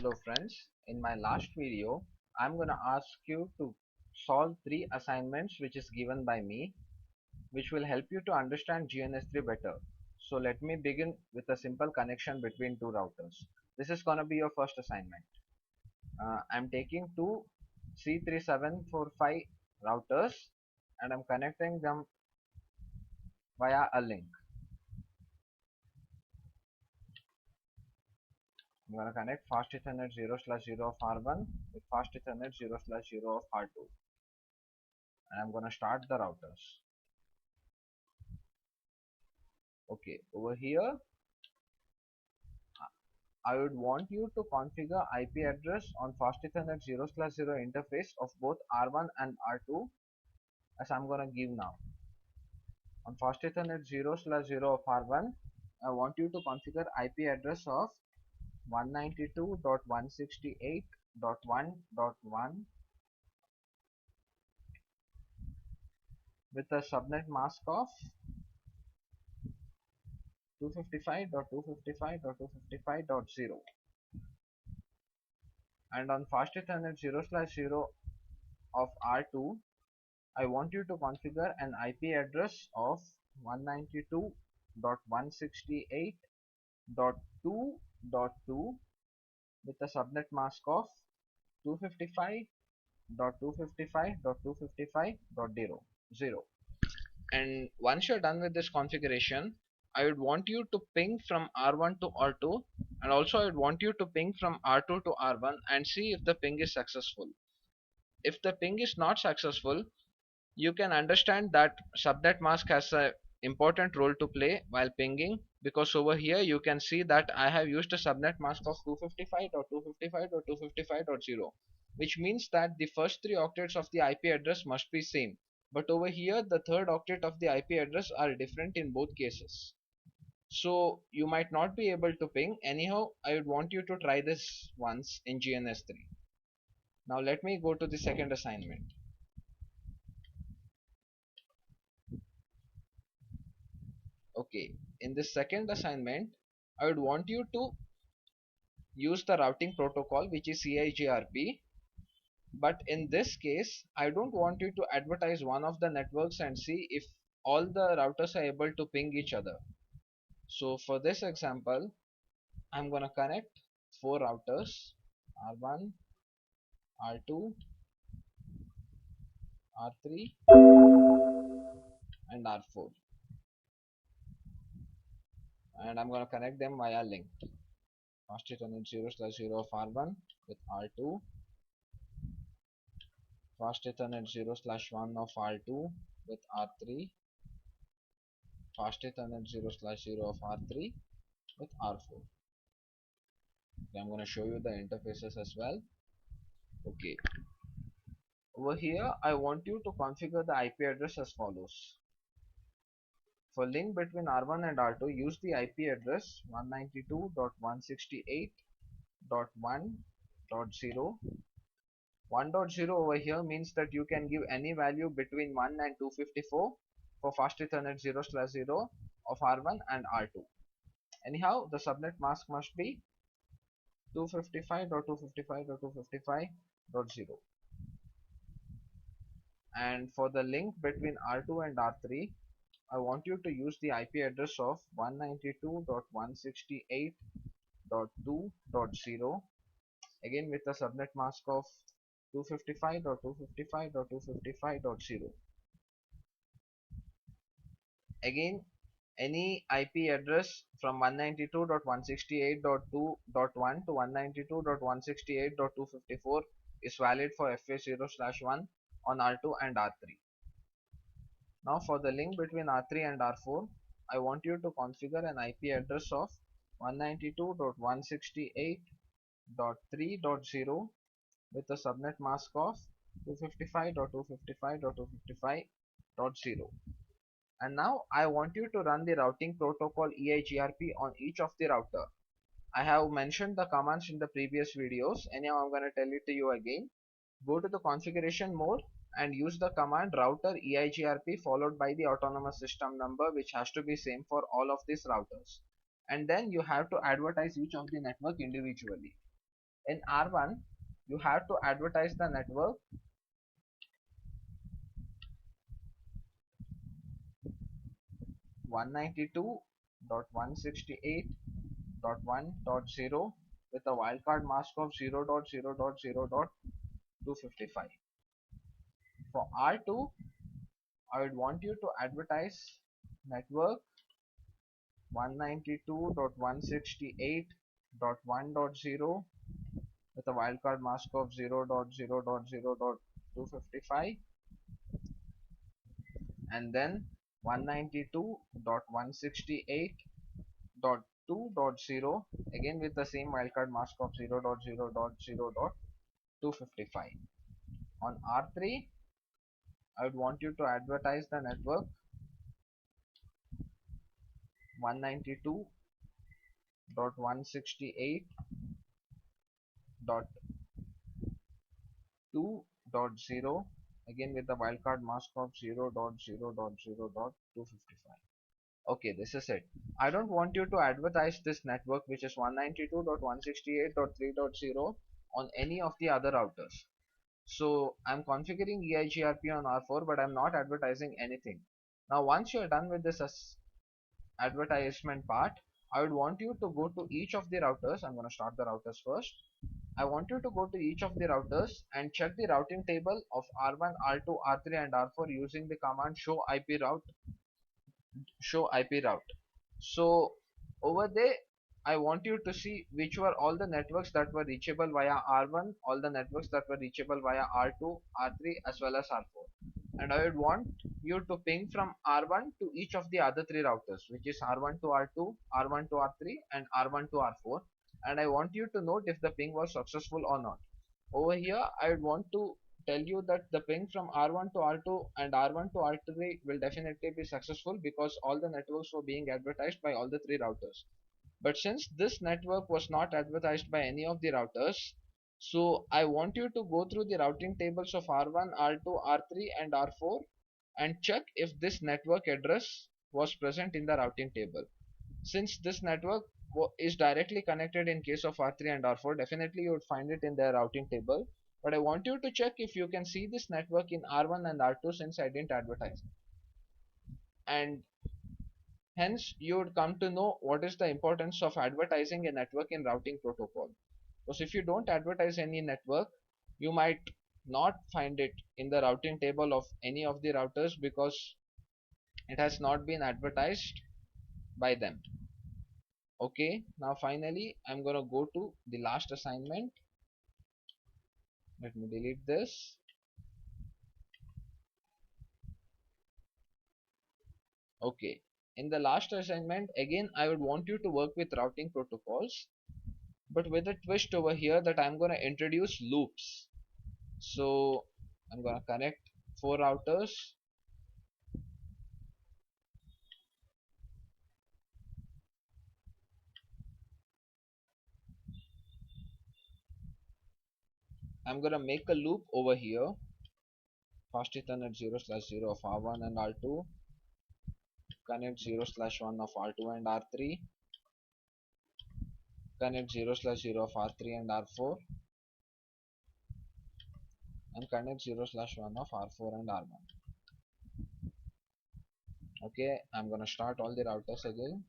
Hello friends, in my last video I'm gonna ask you to solve 3 assignments which is given by me, which will help you to understand GNS3 better. So let me begin with a simple connection between two routers. This is gonna be your first assignment. I'm taking two C3745 routers and I'm connecting them via a link. I'm gonna connect fast Ethernet 0/0 of R1 with fast Ethernet 0/0 of R2. And I'm gonna start the routers. Okay, over here I would want you to configure IP address on fast Ethernet 0/0 interface of both R1 and R2 as I'm gonna give now. On fast Ethernet 0/0 of R1, I want you to configure IP address of 192.168.1.1 with a subnet mask of 255.255.255.0, and on fast Ethernet 0/0 of R2 I want you to configure an IP address of 192.168.2.2 with a subnet mask of 255.255.255.0. And once you're done with this configuration, I would want you to ping from R1 to R2, and also I would want you to ping from R2 to R1 and see if the ping is successful. If the ping is not successful, you can understand that subnet mask has an important role to play while pinging, because over here you can see that I have used a subnet mask of 255.255.255.0, which means that the first 3 octets of the IP address must be same, but over here the third octet of the IP address are different in both cases. So you might not be able to ping. Anyhow, I would want you to try this once in GNS3. Now let me go to the second assignment. Okay, in this second assignment, I would want you to use the routing protocol, which is CIGRP, but in this case I don't want you to advertise one of the networks and see if all the routers are able to ping each other. So for this example, I'm gonna connect 4 routers, R1, R2, R3 and R4, and I'm gonna connect them via link. Fast Ethernet 0/0 of R1 with R2, fast Ethernet 0/1 of R2 with R3, fast Ethernet 0/0 of R3 with R4. Okay, I'm going to show you the interfaces as well. Okay, over here I want you to configure the IP address as follows. For link between R1 and R2, use the IP address 192.168.1.0. 1.0 over here means that you can give any value between 1 and 254 for fast Ethernet 0/0 of R1 and R2. Anyhow, the subnet mask must be 255.255.255.0. And for the link between R2 and R3, I want you to use the IP address of 192.168.2.0, again with a subnet mask of 255.255.255.0. Again, any IP address from 192.168.2.1 to 192.168.254 is valid for FA0/1 on R2 and R3. Now for the link between R3 and R4, I want you to configure an IP address of 192.168.3.0 with a subnet mask of 255.255.255.0. And now I want you to run the routing protocol EIGRP on each of the router. I have mentioned the commands in the previous videos. Anyhow, I'm going to tell it to you again. Go to the configuration mode and use the command router EIGRP followed by the autonomous system number, which has to be same for all of these routers. And then you have to advertise each of the network individually. In R1 you have to advertise the network 192.168.1.0 with a wildcard mask of 0.0.0.0.255. For R2 I would want you to advertise network 192.168.1.0 with a wildcard mask of 0.0.0.0.255, and then 192.168.2.0 again with the same wildcard mask of 0.0.0.0.255. On R3 I would want you to advertise the network 192.168.2.0 again with the wildcard mask of 0.0.0.0.255. Okay, this is it. I don't want you to advertise this network which is 192.168.3.0 on any of the other routers. So I'm configuring EIGRP on R4, but I'm not advertising anything. Now once you're done with this advertisement part, I would want you to go to each of the routers. I'm going to start the routers first. I want you to go to each of the routers and check the routing table of R1, R2, R3 and R4 using the command show IP route. So over there I want you to see which were all the networks that were reachable via R1, all the networks that were reachable via R2, R3 as well as R4. And I would want you to ping from R1 to each of the other three routers, which is R1 to R2, R1 to R3 and R1 to R4. And I want you to note if the ping was successful or not. Over here I would want to tell you that the ping from R1 to R2 and R1 to R3 will definitely be successful because all the networks were being advertised by all the three routers. But since this network was not advertised by any of the routers, so I want you to go through the routing tables of R1, R2, R3 and R4 and check if this network address was present in the routing table. Since this network is directly connected in case of R3 and R4, definitely you would find it in their routing table. But I want you to check if you can see this network in R1 and R2 since I didn't advertise it. And hence you would come to know what is the importance of advertising a network in routing protocol. Because if you don't advertise any network, you might not find it in the routing table of any of the routers because it has not been advertised by them. Okay, now finally I'm gonna go to the last assignment. Let me delete this. Okay, in the last assignment again I would want you to work with routing protocols, but with a twist over here that I'm gonna introduce loops. So I'm gonna connect 4 routers. I'm gonna make a loop over here. Fast Ethernet 0/0 of R1 and R2. Connect 0/1 of R2 and R3. Connect 0/0 of R3 and R4. And connect 0/1 of R4 and R1. Okay, I'm gonna start all the routers again.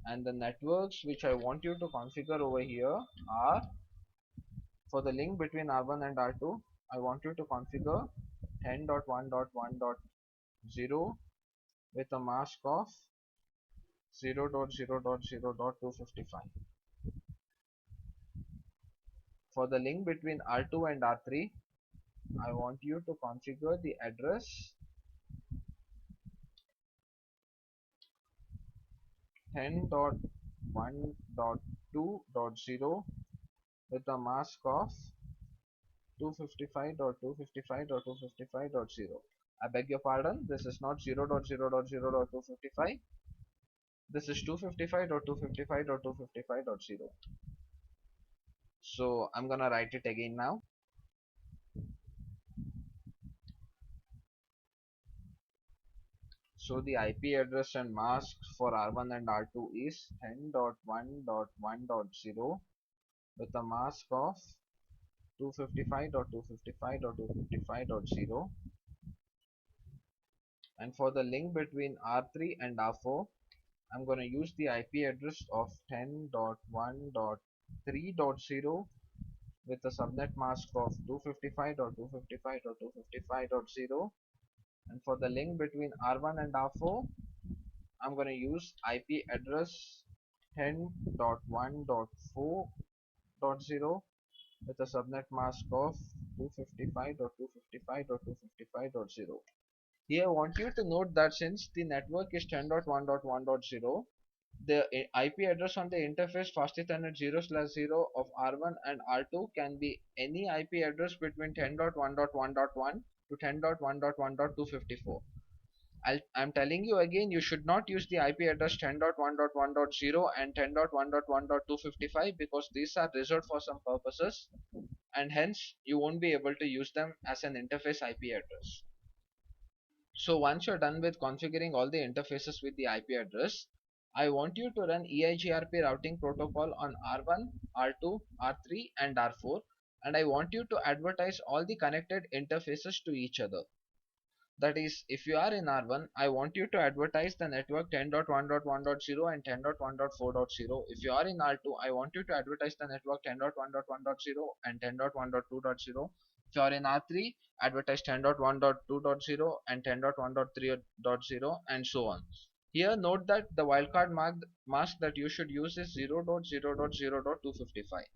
And the networks which I want you to configure over here are, for the link between R1 and R2, I want you to configure 10.1.1.0 with a mask of 0.0.0.255. For the link between R2 and R3, I want you to configure the address 10.1.2.0 with a mask of 255.255.255.0. I beg your pardon, this is not 0.0.0.255. This is 255.255.255.0. So I'm gonna write it again now. So the IP address and mask for R1 and R2 is 10.1.1.0 with a mask of 255.255.255.0, and for the link between R3 and R4 I'm going to use the IP address of 10.1.3.0 with a subnet mask of 255.255.255.0, and for the link between R1 and R4 I'm going to use IP address 10.1.4.0 with a subnet mask of 255.255.255.0. Here I want you to note that since the network is 10.1.1.0, the IP address on the interface fast Ethernet 0/0 of R1 and R2 can be any IP address between 10.1.1.1 to 10.1.1.254. I'm telling you again, you should not use the IP address 10.1.1.0 and 10.1.1.255 because these are reserved for some purposes and hence you won't be able to use them as an interface IP address. So once you're done with configuring all the interfaces with the IP address, I want you to run EIGRP routing protocol on R1, R2, R3 and R4, and I want you to advertise all the connected interfaces to each other. That is, if you are in R1, I want you to advertise the network 10.1.1.0 and 10.1.4.0. If you are in R2, I want you to advertise the network 10.1.1.0 and 10.1.2.0. If you are in R3, advertise 10.1.2.0 and 10.1.3.0 and so on. Here note that the wildcard mask that you should use is 0.0.0.255.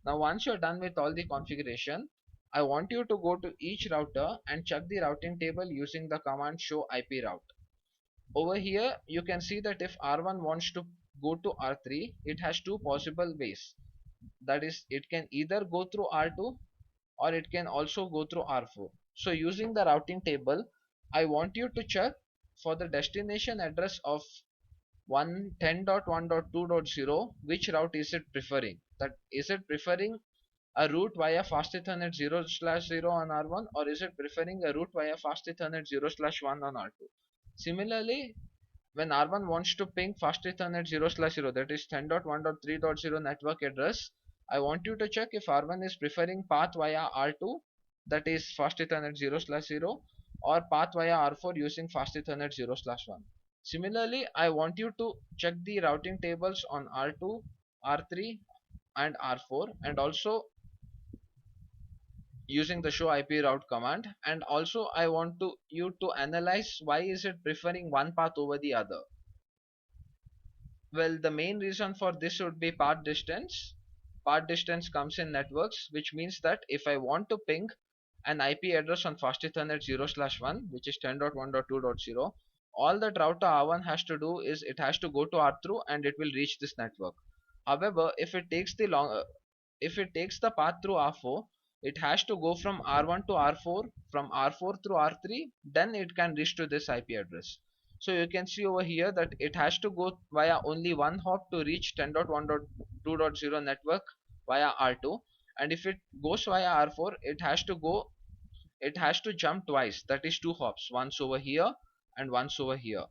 Now once you're done with all the configuration, I want you to go to each router and check the routing table using the command show IP route. Over here you can see that if R1 wants to go to R3, it has two possible ways. That is, it can either go through R2 or it can also go through R4. So using the routing table, I want you to check for the destination address of 10.1.2.0 which route is it preferring. That is it preferring a route via fast Ethernet 0/0 on R1 or is it preferring a route via fast Ethernet 0/1 on R2. Similarly, when R1 wants to ping fast Ethernet 0/0, that is 10.1.3.0 network address, I want you to check if R1 is preferring path via R2, that is fast Ethernet 0/0, or path via R4 using fast Ethernet 0/1. Similarly, I want you to check the routing tables on R2, R3 and R4 and also using the show IP route command, and also I want you to analyze why is it preferring one path over the other. Well, the main reason for this would be path distance. Path distance comes in networks, which means that if I want to ping an IP address on fast Ethernet 0/1 which is 10.1.2.0, all that router R1 has to do is it has to go to R2 and it will reach this network. However, if it takes the path through R4, it has to go from R1 to R4, from R4 through R3, then it can reach to this IP address. So you can see over here that it has to go via only one hop to reach 10.1.2.0 network via R2, and if it goes via R4, it has to jump twice, that is two hops, once over here and once over here.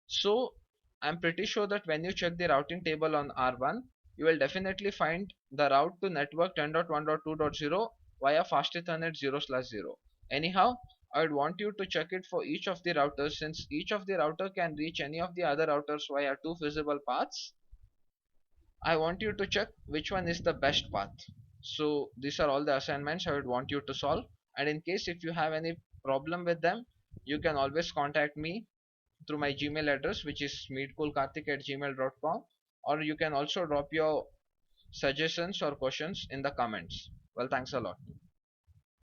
So I'm pretty sure that when you check the routing table on R1, you will definitely find the route to network 10.1.2.0 via fast Ethernet 0/0. Anyhow, I would want you to check it for each of the routers since each of the router can reach any of the other routers via two feasible paths. I want you to check which one is the best path. So these are all the assignments I would want you to solve, and in case if you have any problem with them, you can always contact me through my Gmail address, which is meetcoolkarthik@gmail.com, or you can also drop your suggestions or questions in the comments. Well, thanks a lot.